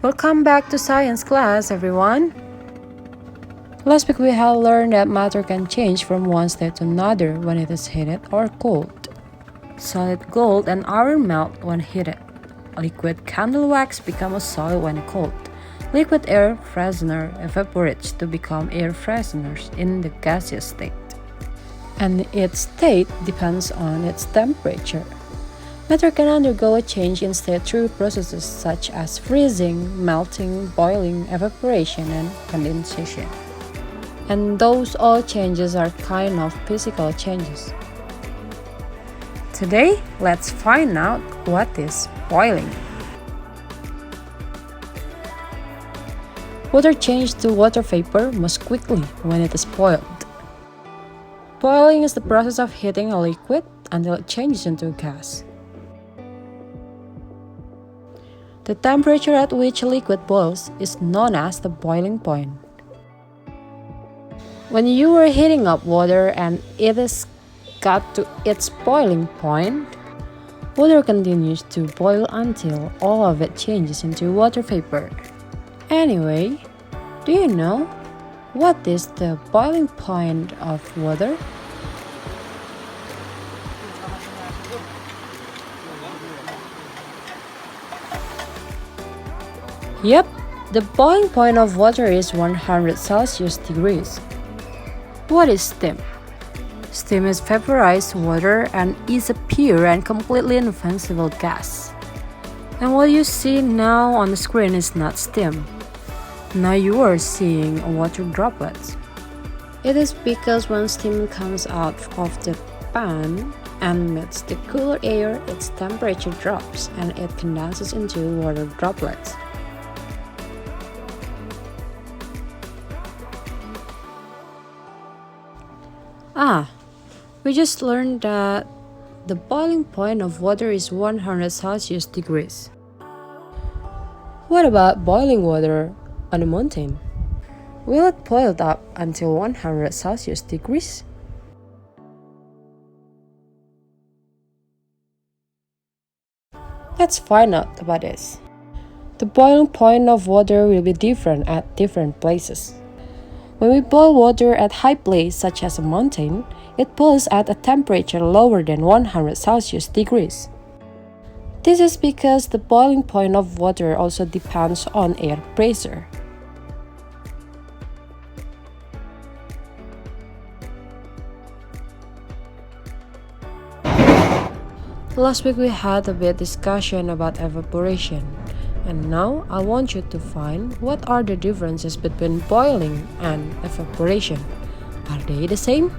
Welcome back to science class, everyone. Last week we have learned that matter can change from one state to another when it is heated or cooled. Solid gold and iron melt when heated. Liquid candle wax become a solid when cooled. Liquid air freshener evaporates to become air fresheners in the gaseous state. And its state depends on its temperature. Matter can undergo a change in state through processes such as freezing, melting, boiling, evaporation, and condensation. And those all changes are kind of physical changes. Today, let's find out what is boiling. Water changes to water vapor most quickly when it is boiled. Boiling is the process of heating a liquid until it changes into a gas. The temperature at which a liquid boils is known as the boiling point. When you are heating up water and it is got to its boiling point, water continues to boil until all of it changes into water vapor. Anyway, do you know what is the boiling point of water? Yep, the boiling point of water is 100 Celsius degrees. What is steam? Steam is vaporized water and is a pure and completely invincible gas. And what you see now on the screen is not steam. Now you are seeing water droplets. It is because when steam comes out of the pan and meets the cooler air, its temperature drops and it condenses into water droplets. We just learned that the boiling point of water is 100 Celsius degrees. What about boiling water on a mountain? Will it boil up until 100 Celsius degrees? Let's find out about this. The boiling point of water will be different at different places. When we boil water at high place such as a mountain, it boils at a temperature lower than 100 Celsius degrees. This is because the boiling point of water also depends on air pressure. Last week we had a bit discussion about evaporation. And now I want you to find what are the differences between boiling and evaporation. Are they the same?